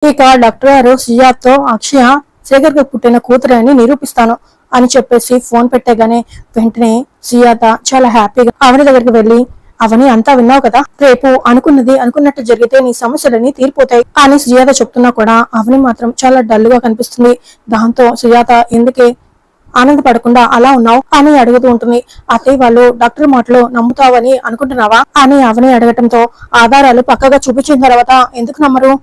ఇక డాక్టర్ గారు సుజాత్తో అక్షయ శేఖర్ కు పుట్టిన కూతురు అని నిరూపిస్తాను అని చెప్పేసి ఫోన్ పెట్టగానే వెంటనే సుజాత చాలా హ్యాపీగా అవని దగ్గరికి వెళ్లి అవని అంతా విన్నావు కదా, రేపు అనుకున్నది అనుకున్నట్టు జరిగితే నీ సమస్యలన్నీ తీరిపోతాయి అని సుజాత చెప్తున్నా కూడా అవని మాత్రం చాలా డల్ గా కనిపిస్తుంది. దాంతో సుజాత ఎందుకే ఆనందపడకుండా అలా ఉన్నావు అని అడుగుతూ ఉంటుంది. అత్తయ్య వాళ్ళు డాక్టర్ మాటలు నమ్ముతావని అనుకుంటున్నావా అని అవని అడగటంతో ఆధారాలు పక్కగా చూపించిన తర్వాత ఎందుకు నమ్మరు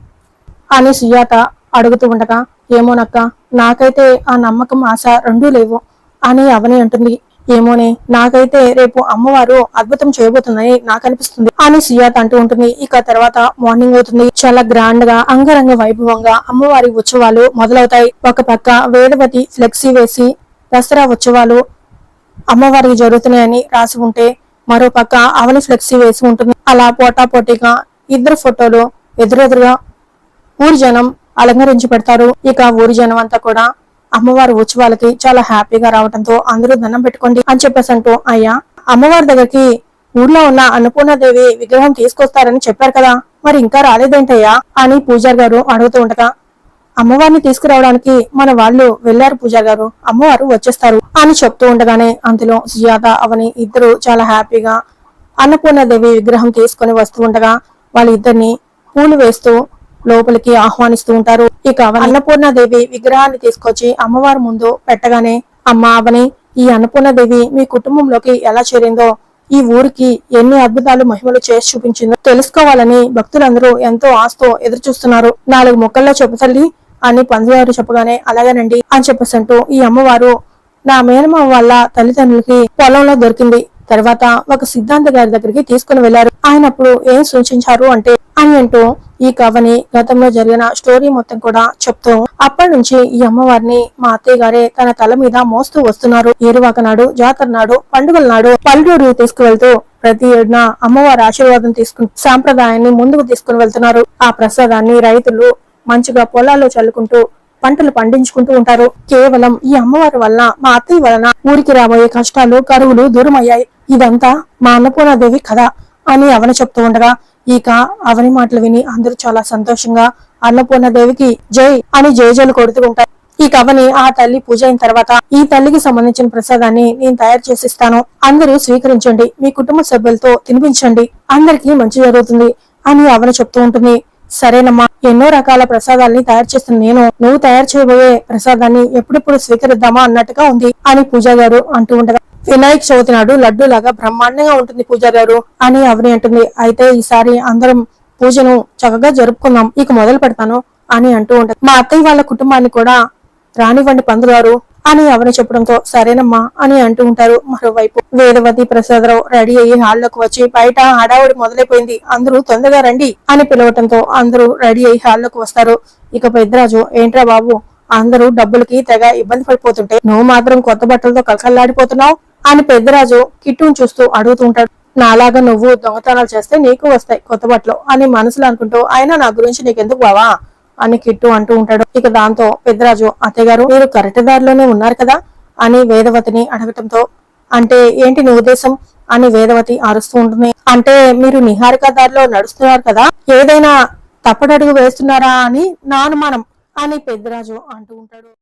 అని సుజాత అడుగుతూ ఉండగా ఏమోనక్క, నాకైతే ఆ నమ్మకం ఆశ రెండూ లేవు అని అవని అంటుంది. ఏమోనే, నాకైతే రేపు అమ్మవారు అద్భుతం చేయబోతుందని నాకు అనిపిస్తుంది అని సుజాత అంటూ ఉంటుంది. ఇక తర్వాత మార్నింగ్ అవుతుంది. చాలా గ్రాండ్ గా అంగరంగ వైభవంగా అమ్మవారి ఉత్సవాలు మొదలవుతాయి. ఒక పక్క వేదవతి ఫ్లెక్సీ వేసి దసరా ఉత్సవాలు అమ్మవారికి జరుగుతున్నాయని రాసి ఉంటే, మరో పక్క అవని ఫ్లెక్సీ వేసి ఉంటుంది. అలా పోటాపోటీగా ఇద్దరు ఫోటోలు ఎదురెదురుగా ఊరి జనం అలంకరించి పెడతారు. ఇక ఊరి జనం అంతా కూడా అమ్మవారి ఉత్సవాలకి చాలా హ్యాపీగా రావడంతో అందరూ దండం పెట్టుకోండి అని చెప్పేసి అంటూ, అయ్యా అమ్మవారి దగ్గరికి ఊర్లో ఉన్న అన్నపూర్ణాదేవి విగ్రహం తీసుకొస్తారని చెప్పారు కదా, మరి ఇంకా రాలేదేంటయ్యా అని పూజారి గారు అడుగుతూ ఉండగా, అమ్మవారిని తీసుకురావడానికి మన వాళ్ళు వెళ్లారు పూజారి గారు, అమ్మవారు వచ్చేస్తారు అని చెప్తూ ఉండగానే అంతలో సుజాత అవని ఇద్దరు చాలా హ్యాపీగా అన్నపూర్ణాదేవి విగ్రహం తీసుకుని వస్తూ ఉండగా వాళ్ళిద్దరిని పూలు వేస్తూ లోపలికి ఆహ్వానిస్తూ ఉంటారు. ఇక అన్నపూర్ణాదేవి విగ్రహాన్ని తీసుకొచ్చి అమ్మవారి ముందు పెట్టగానే, అమ్మ అవని, ఈ అన్నపూర్ణాదేవి మీ కుటుంబంలోకి ఎలా చేరిందో, ఈ ఊరికి ఎన్ని అద్భుతాలు మహిమలు చేసి చూపించిందో తెలుసుకోవాలని భక్తులందరూ ఎంతో ఆశతో ఎదురు చూస్తున్నారు. 4 మొక్కల్లో చెప్పు తల్లి అని పంతుగారు చెప్పగానే అలాగేనండి అని చెప్పేసి అంటూ, ఈ అమ్మవారు నా మేనమామ వాళ్ళ తల్లిదండ్రులకి పొలంలో దొరికింది. తర్వాత ఒక సిద్ధాంత గారి దగ్గరికి తీసుకుని వెళ్లారు. ఆయన అప్పుడు ఏం సూచించారు అంటే అని అంటూ ఈ కవని గతంలో జరిగిన స్టోరీ మొత్తం కూడా చెప్తూ, అప్పటి నుంచి ఈ అమ్మవారిని మా అత్తయ్య గారే తన తల మీద మోస్తూ వస్తున్నారు. ఏరువాక నాడు, జాతర నాడు, పండుగల నాడు పల్లెటూరు తీసుకువెళ్తూ ప్రతి ఏడున అమ్మవారి ఆశీర్వాదం తీసుకుని సాంప్రదాయాన్ని ముందుకు తీసుకుని వెళ్తున్నారు. ఆ ప్రసాదాన్ని రైతులు మంచిగా పొలాల్లో చల్లుకుంటూ పంటలు పండించుకుంటూ ఉంటారు. కేవలం ఈ అమ్మవారి వలన, మా అత్తయ్య వలన ఊరికి రాబోయే కష్టాలు, కరువులు దూరం అయ్యాయి. ఇదంతా మా అన్నపూర్ణాదేవి కథ అని అవని చెప్తూ ఉండగా, ఇక అవని మాటలు విని అందరూ చాలా సంతోషంగా అన్నపూర్ణాదేవికి జై అని జయజలు కొడుతూ ఉంటారు. ఈ కవని ఆ తల్లి పూజ అయిన తర్వాత, ఈ తల్లికి సంబంధించిన ప్రసాదాన్ని నేను తయారు చేసిస్తాను, అందరూ స్వీకరించండి, మీ కుటుంబ సభ్యులతో తినిపించండి, అందరికీ మంచి జరుగుతుంది అని అవని చెప్తూ ఉంటుంది. సరేనమ్మా, ఎన్నో రకాల ప్రసాదాల్ని తయారు చేస్తున్న నేను నువ్వు తయారు చేయబోయే ప్రసాదాన్ని ఎప్పుడెప్పుడు స్వీకరిద్దామా అన్నట్టుగా ఉంది అని పూజా గారు అంటూ ఉండగా, వినాయక చవితి నాడు లడ్డు లాగా బ్రహ్మాండంగా ఉంటుంది పూజా గారు అని అవని అంటుంది. అయితే ఈసారి అందరం పూజను చక్కగా జరుపుకుందాం, ఇక మొదలు పెడతాను అని అంటూ ఉంటారు. మా అత్తయ్య వాళ్ళ కుటుంబాన్ని కూడా రానివ్వండి పంతులు గారు అని అవని చెప్పడంతో సరేనమ్మా అని అంటూ ఉంటారు. మరోవైపు వేదవతి ప్రసాదరావు రెడీ అయ్యి హాల్లోకి వచ్చి బయట హడావుడి మొదలైపోయింది, అందరూ తొందరగా రండి అని పిలవటంతో అందరూ రెడీ అయ్యి హాల్లోకి వస్తారు. ఇక పెద్దరాజు, ఏంట్రా బాబు అందరూ డబ్బులకి తెగ ఇబ్బంది పడిపోతుంటే నువ్వు మాత్రం కొత్త బట్టలతో కలకల్లాడిపోతున్నావు అని పెద్దరాజు కిట్టును చూస్తూ అడుగుతూ ఉంటాడు. నాలాగా నువ్వు దొంగతనాలు చేస్తే నీకు వస్తాయి కొత్త బట్టలు అని మనసులో అనుకుంటూ, అయినా నా గురించి నీకెందుకు బావా అని కిట్టు అంటూ ఉంటాడు. ఇక దాంతో పెద్దరాజు, అత్తయ్య గారు మీరు కరెక్ట్ దారిలోనే ఉన్నారు కదా అని వేదవతిని అడగటంతో, అంటే ఏంటి నీ ఉద్దేశం అని వేదవతి అరుస్తూ ఉంటుంది. అంటే మీరు నిహారిక దారిలో నడుస్తున్నారు కదా, ఏదైనా తప్పటడుగు వేస్తున్నారా అని నా అనుమానం అని పెద్దరాజు అంటూ ఉంటాడు.